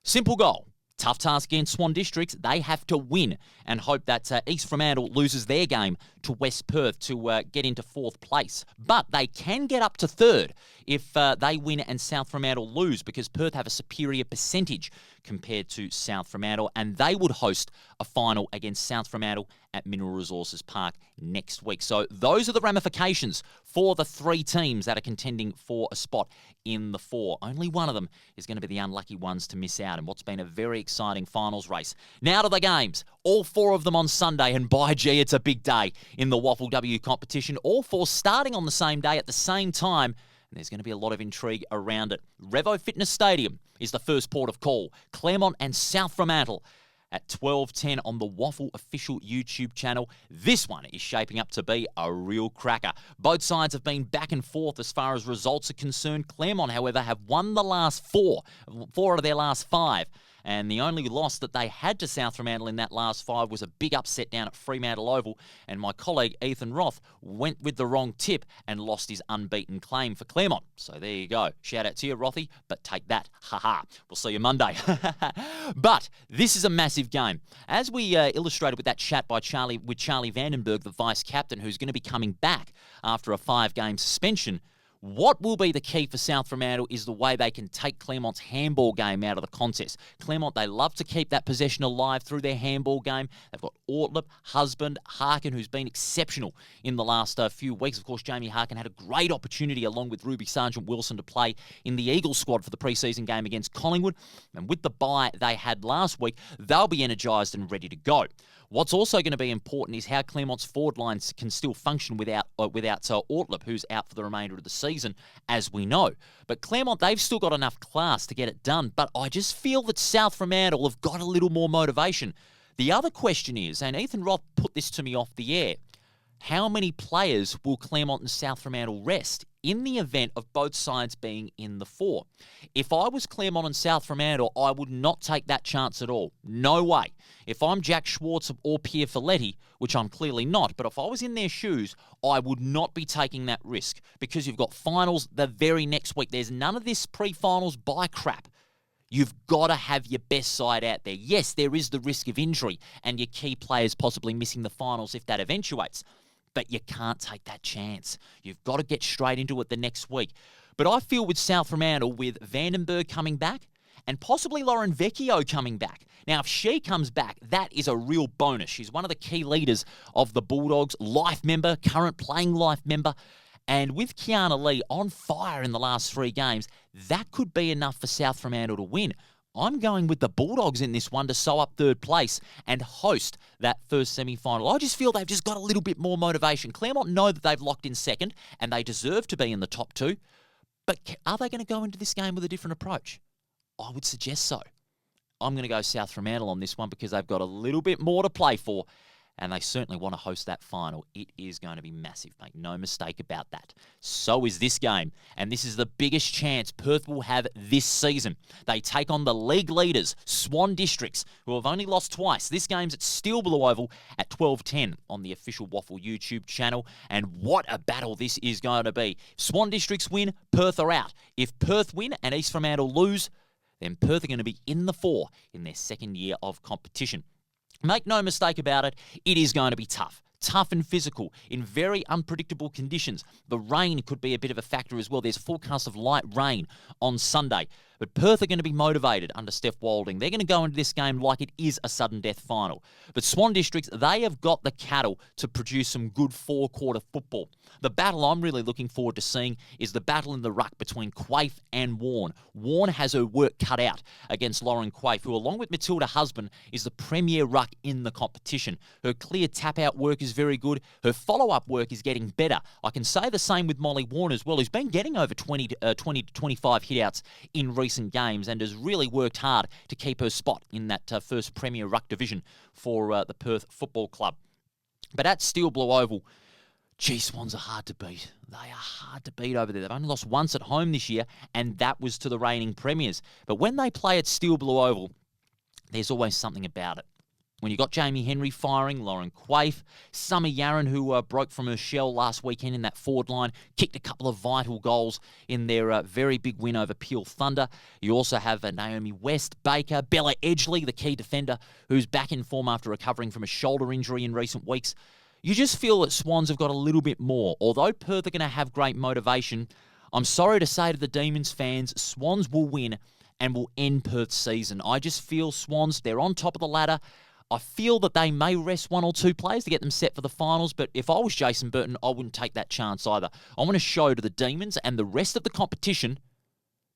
simple goal. Tough task against Swan Districts. They have to win and hope that East Fremantle loses their game to West Perth to get into fourth place. But they can get up to third if they win and South Fremantle lose, because Perth have a superior percentage compared to South Fremantle, and they would host a final against South Fremantle at Mineral Resources Park next week. So those are the ramifications for the three teams that are contending for a spot in the four. Only one of them is going to be the unlucky ones to miss out in what's been a very exciting finals race. Now to the games. All four of them on Sunday, and by gee, it's a big day in the WAFLW competition. All four starting on the same day at the same time, and there's going to be a lot of intrigue around it. Revo Fitness Stadium is the first port of call. Claremont and South Fremantle at 12:10 on the WAFL official YouTube channel. This one is shaping up to be a real cracker. Both sides have been back and forth as far as results are concerned. Claremont, however, have won the last four out of their last five. And the only loss that they had to South Fremantle in that last five was a big upset down at Fremantle Oval. And my colleague Ethan Roth went with the wrong tip and lost his unbeaten claim for Claremont. So there you go. Shout out to you, Rothy, but take that. Ha-ha. We'll see you Monday. But this is a massive game. As we illustrated with that chat by Charlie Vandenburg, the vice-captain, who's going to be coming back after a 5-game suspension, what will be the key for South Fremantle is the way they can take Claremont's handball game out of the contest. Claremont, they love to keep that possession alive through their handball game. They've got Ortlip, Husband, Harkin, who's been exceptional in the last few weeks. Of course, Jamie Harkin had a great opportunity along with Ruby Sargent-Wilson to play in the Eagles squad for the preseason game against Collingwood. And with the bye they had last week, they'll be energised and ready to go. What's also going to be important is how Claremont's forward lines can still function without Ortlip, who's out for the remainder of the season, as we know. But Claremont, they've still got enough class to get it done. But I just feel that South Fremantle have got a little more motivation. The other question is, and Ethan Roth put this to me off the air, how many players will Claremont and South Fremantle rest in the event of both sides being in the four? If I was Claremont and South Fremantle, I would not take that chance at all. No way. If I'm Jack Schwartz or Pierre Folletti, which I'm clearly not, but if I was in their shoes, I would not be taking that risk, because you've got finals the very next week. There's none of this pre-finals bye crap. You've got to have your best side out there. Yes, there is the risk of injury and your key players possibly missing the finals if that eventuates. But you can't take that chance. You've got to get straight into it the next week. But I feel with South Fremantle, with Vandenburg coming back and possibly Lauren Vecchio coming back. Now, if she comes back, that is a real bonus. She's one of the key leaders of the Bulldogs, life member, current playing life member. And with Kiana Lee on fire in the last 3 games, that could be enough for South Fremantle to win. I'm going with the Bulldogs in this one to sew up third place and host that first semi-final. I just feel they've just got a little bit more motivation. Claremont know that they've locked in second and they deserve to be in the top 2. But are they going to go into this game with a different approach? I would suggest so. I'm going to go South Fremantle on this one because they've got a little bit more to play for, and they certainly want to host that final. It is going to be massive, make no mistake about that. So is this game, and this is the biggest chance Perth will have this season. They take on the league leaders, Swan Districts, who have only lost twice. This game's at Steel Blue Oval at 12:10 on the official WAFL YouTube channel, and what a battle this is going to be. If Swan Districts win, Perth are out. If Perth win and East Fremantle lose, then Perth are going to be in the 4 in their second year of competition. Make no mistake about it, it is going to be tough. Tough and physical in very unpredictable conditions. The rain could be a bit of a factor as well. There's a forecast of light rain on Sunday. But Perth are going to be motivated under Steph Walding. They're going to go into this game like it is a sudden death final. But Swan Districts, they have got the cattle to produce some good four-quarter football. The battle I'm really looking forward to seeing is the battle in the ruck between Quaife and Warne. Warne has her work cut out against Lauren Quaife, who along with Matilda Husband is the premier ruck in the competition. Her clear tap-out work is very good. Her follow-up work is getting better. I can say the same with Molly Warne as well, who's been getting over 20 to 25 hit-outs in recent games and has really worked hard to keep her spot in that first Premier Ruck division for the Perth Football Club. But at Steel Blue Oval, gee, Swans are hard to beat. They are hard to beat over there. They've only lost once at home this year, and that was to the reigning premiers. But when they play at Steel Blue Oval, there's always something about it. When you got Jamie Henry firing, Lauren Quaife, Summer Yarran, who broke from her shell last weekend in that forward line, kicked a couple of vital goals in their very big win over Peel Thunder. You also have Naomi West, Baker, Bella Edgley, the key defender, who's back in form after recovering from a shoulder injury in recent weeks. You just feel that Swans have got a little bit more. Although Perth are going to have great motivation, I'm sorry to say to the Demons fans, Swans will win and will end Perth's season. I just feel Swans, they're on top of the ladder. I feel that they may rest one or two players to get them set for the finals, but if I was Jason Burton, I wouldn't take that chance either. I want to show to the Demons and the rest of the competition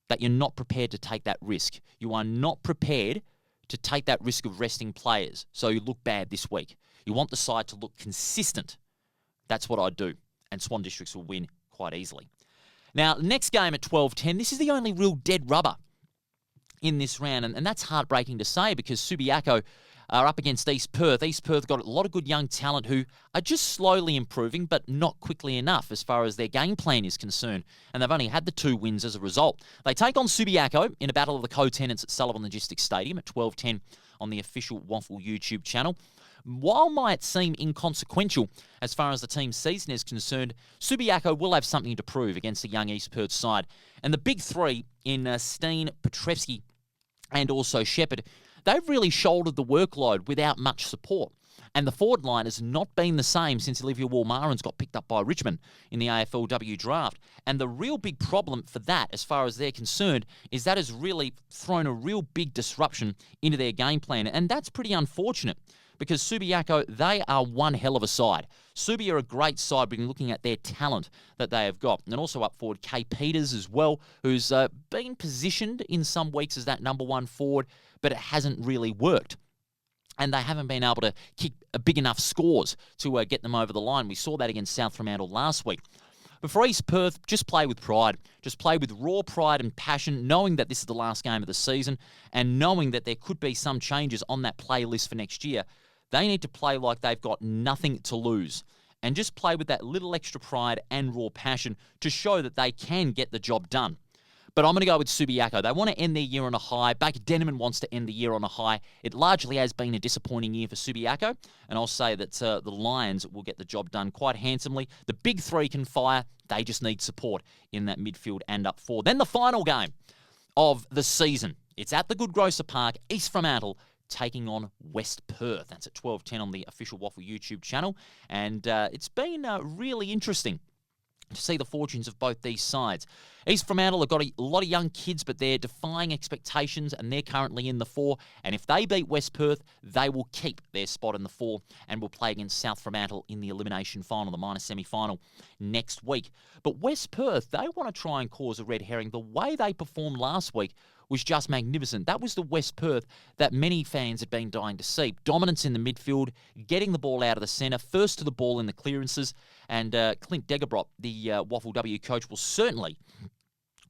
that you're not prepared to take that risk. You are not prepared to take that risk of resting players, so you look bad this week. You want the side to look consistent. That's what I do, and Swan Districts will win quite easily. Now, next game at 12:10, this is the only real dead rubber in this round, and that's heartbreaking to say because Subiaco are up against East Perth. East Perth got a lot of good young talent who are just slowly improving, but not quickly enough as far as their game plan is concerned, and they've only had the 2 wins as a result. They take on Subiaco in a battle of the co-tenants at Sullivan Logistics Stadium at 12:10 on the official WAFL YouTube channel. While might seem inconsequential as far as the team's season is concerned, Subiaco will have something to prove against the young East Perth side. And the big three in Steen, Petrevsky, and also Shepherd, they've really shouldered the workload without much support. And the forward line has not been the same since Olivia Walmarans got picked up by Richmond in the AFLW draft. And the real big problem for that, as far as they're concerned, is that has really thrown a real big disruption into their game plan. And that's pretty unfortunate because Subiaco, they are one hell of a side. Subi are a great side when looking at their talent that they have got. And also up forward, Kay Peters as well, who's been positioned in some weeks as that number 1 forward, but it hasn't really worked. And they haven't been able to kick big enough scores to get them over the line. We saw that against South Fremantle last week. But for East Perth, just play with pride. Just play with raw pride and passion, knowing that this is the last game of the season and knowing that there could be some changes on that playlist for next year. They need to play like they've got nothing to lose and just play with that little extra pride and raw passion to show that they can get the job done. But I'm going to go with Subiaco. They want to end their year on a high. Baker Denneman wants to end the year on a high. It largely has been a disappointing year for Subiaco, and I'll say that the Lions will get the job done quite handsomely. The big three can fire. They just need support in that midfield and up forward. Then the final game of the season. It's at the Good Grocer Park, East Fremantle, taking on West Perth. That's at 12:10 on the official WAFL YouTube channel, and it's been really interesting to see the fortunes of both these sides. East Fremantle have got a lot of young kids, but they're defying expectations, and they're currently in the 4. And if they beat West Perth, they will keep their spot in the 4 and will play against South Fremantle in the elimination final, the minor semi-final, next week. But West Perth, they want to try and cause a red herring. The way they performed last week was just magnificent. That was the West Perth that many fans had been dying to see. Dominance in the midfield, getting the ball out of the centre, first to the ball in the clearances, and Clint Degebrot, the WAFLW coach, will certainly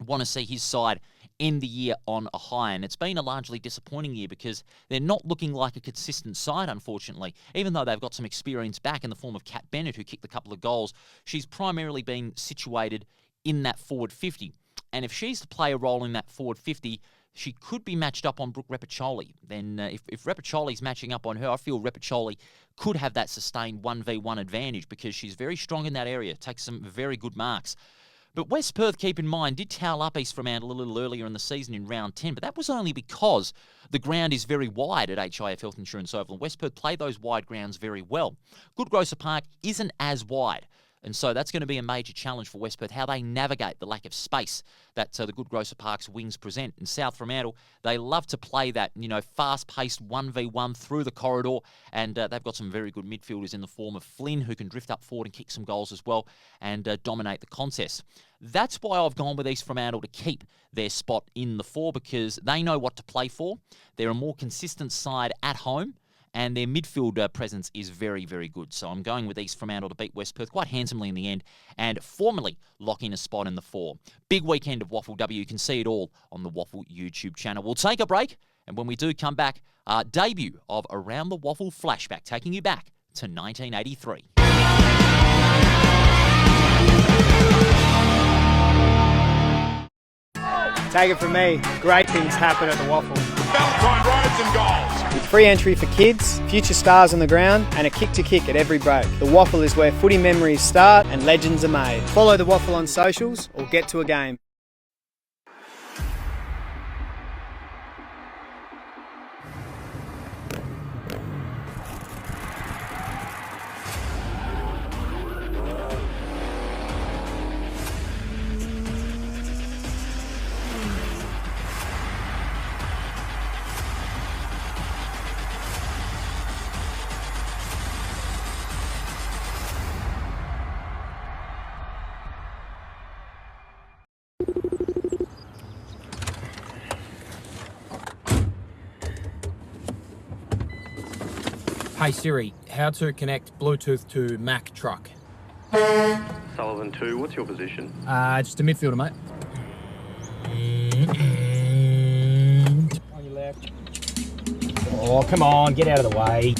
want to see his side end the year on a high. And it's been a largely disappointing year because they're not looking like a consistent side, unfortunately. Even though they've got some experience back in the form of Kat Bennett, who kicked a couple of goals, she's primarily been situated in that forward 50. And if she's to play a role in that forward 50, she could be matched up on Brooke Repacholi. Then if Repacholi's matching up on her, I feel Repacholi could have that sustained 1v1 advantage because she's very strong in that area, takes some very good marks. But West Perth, keep in mind, did towel up East Fremantle a little earlier in the season in round 10, but that was only because the ground is very wide at HIF Health Insurance Oval, and West Perth play those wide grounds very well. Goodgrosser Park isn't as wide, and so that's going to be a major challenge for West Perth, how they navigate the lack of space that the Goodgrosser Park's wings present. In South Fremantle, they love to play that, fast-paced 1v1 through the corridor, and they've got some very good midfielders in the form of Flynn, who can drift up forward and kick some goals as well and dominate the contest. That's why I've gone with East Fremantle to keep their spot in the 4 because they know what to play for. They're a more consistent side at home, and their midfield presence is very, very good. So I'm going with East Fremantle to beat West Perth quite handsomely in the end and formally lock in a spot in the 4. Big weekend of WAFLW. You can see it all on the WAFL YouTube channel. We'll take a break, and when we do come back, debut of Around the WAFL Flashback, taking you back to 1983.
Take it from me, great things happen at the WAFL.
Valentine rides and goals.
With free entry for kids, future stars on the ground, and a kick-to-kick at every break. The WAFL is where footy memories start and legends are made. Follow the WAFL on socials or get to a game.
Hey Siri, how to connect Bluetooth to Mac truck?
Sullivan 2, what's your position?
Just a midfielder, mate. On your left. Oh, come on, get out of the way.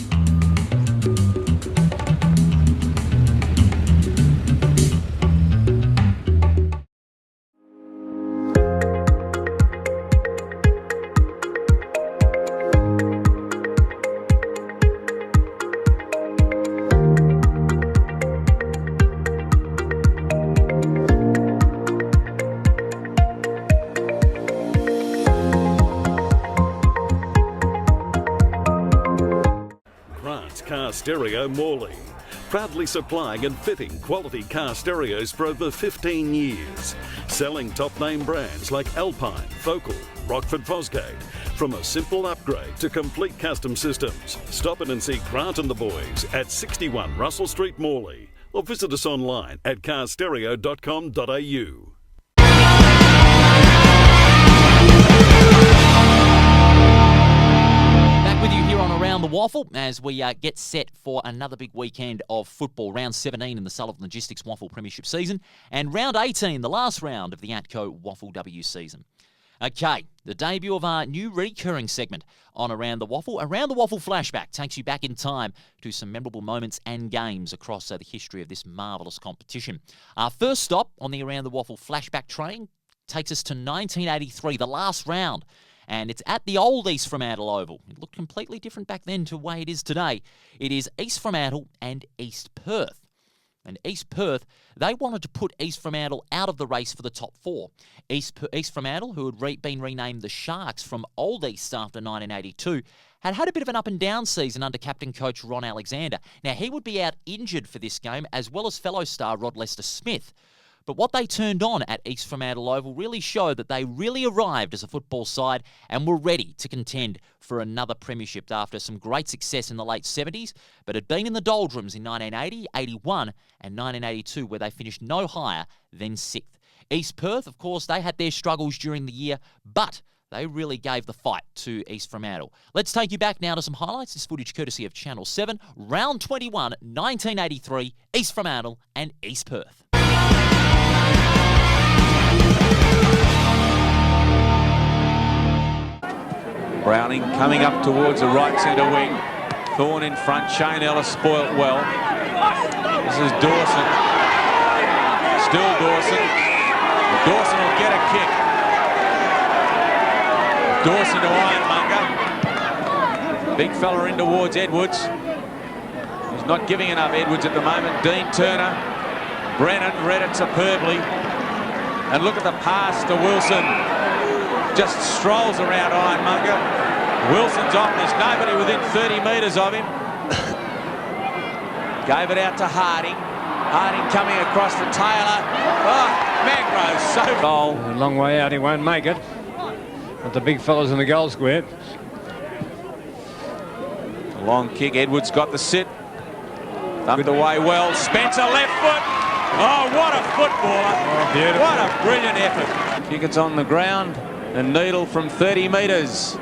Car Stereo Morley, proudly supplying and fitting quality car stereos for over 15 years, selling top name brands like Alpine, Focal, Rockford Fosgate. From a simple upgrade to complete custom systems, stop in and see Grant and the boys at 61 Russell Street, Morley, or visit us online at carstereo.com.au.
With you here on Around the WAFL as we get set for another big weekend of football. Round 17 in the Sullivan Logistics WAFL Premiership season and round 18, the last round of the ATCO WAFLW season. Okay, the debut of our new recurring segment on Around the WAFL. Around the WAFL Flashback takes you back in time to some memorable moments and games across the history of this marvellous competition. Our first stop on the Around the WAFL Flashback train takes us to 1983, the last round. And it's at the old East Fremantle Oval. It looked completely different back then to the way it is today. It is East Fremantle and East Perth. And East Perth, they wanted to put East Fremantle out of the race for the top 4. East Fremantle, who had been renamed the Sharks from Old East after 1982, had a bit of an up-and-down season under captain coach Ron Alexander. Now, he would be out injured for this game, as well as fellow star Rod Lester-Smith. But what they turned on at East Fremantle Oval really showed that they really arrived as a football side and were ready to contend for another premiership after some great success in the late 70s, but had been in the doldrums in 1980, 81 and 1982 where they finished no higher than 6th. East Perth, of course, they had their struggles during the year, but they really gave the fight to East Fremantle. Let's take you back now to some highlights. This footage courtesy of Channel 7, round 21, 1983, East Fremantle and East Perth.
running, coming up towards the right centre wing. Thorne in front. Shane Ellis spoilt well. This is Dawson. Still Dawson. Dawson will get a kick. Dawson to Ironmonger. Big fella in towards Edwards. He's not giving enough Edwards at the moment. Dean Turner. Brennan read it superbly. And look at the pass to Wilson. Just strolls around Ironmonger. Wilson's off. There's nobody within 30 metres of him. Gave it out to Harding. Harding coming across to Taylor. Oh, Mangrove's so goal.
A long way out, he won't make it. But the big fellas in the goal square.
A long kick. Edwards got the sit. Thumped away well. Spencer left foot. Oh, what a footballer.
Oh, beautiful.
What a brilliant effort. Kick it's on the ground. And Needle from 30 metres.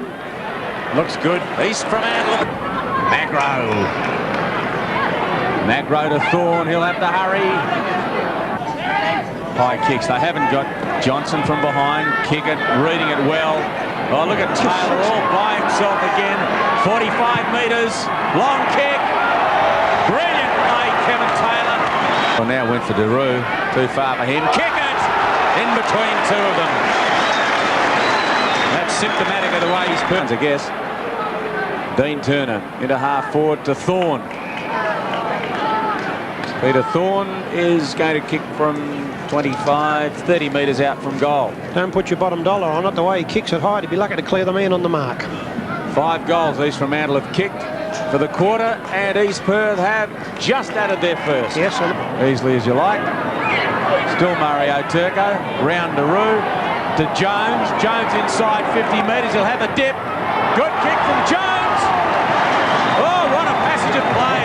Looks good.
East Fremantle. Magro to Thorne. He'll have to hurry. High kicks. They haven't got Johnson from behind. Kick it, reading it well. Oh, look at Taylor all by himself again. 45 metres. Long kick. Brilliant play, Kevin Taylor. Well, now went for Daru. Too far for him. Kick it! In between two of them. That's symptomatic of the way he's put, I guess. Dean Turner into half forward to Thorne. Peter Thorne is going to kick from 25, 30 metres out from goal.
Don't put your bottom dollar on it. The way he kicks it high, he'd be lucky to clear the man on the mark.
5 goals East Fremantle have kicked for the quarter, and East Perth have just added their first.
Yes,
easily as you like. Still Mario Turco, round Daru to Jones. Jones inside 50 metres, he'll have a dip. Good kick from Jones. Oh, what a passage of play.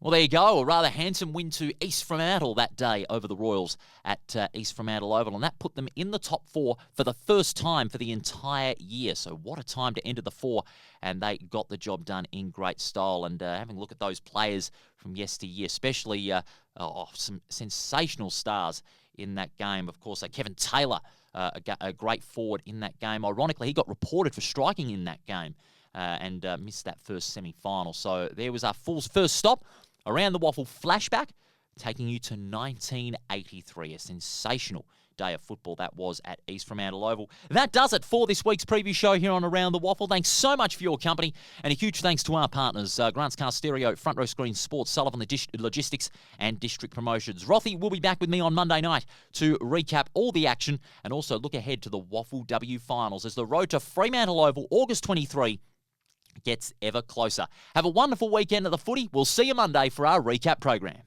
Well, there you go. A rather handsome win to East Fremantle that day over the Royals at East Fremantle Oval, and that put them in the top 4 for the first time for the entire year. So what a time to enter the 4, and they got the job done in great style. And having a look at those players from yesteryear, especially some sensational stars in that game. Of course, Kevin Taylor, a great forward in that game. Ironically, he got reported for striking in that game and missed that first semi-final. So there was our first stop around the WAFL Flashback, taking you to 1983. A sensational day of football that was at East Fremantle Oval. That does it for this week's preview show here on Around the WAFL. Thanks so much for your company, and a huge thanks to our partners, Grant's Car Stereo, Front Row Screen Sports, Sullivan Logistics, and District Promotions. Rothy will be back with me on Monday night to recap all the action and also look ahead to the WAFLW finals as the road to Fremantle Oval, August 23, gets ever closer. Have a wonderful weekend of the footy. We'll see you Monday for our recap program.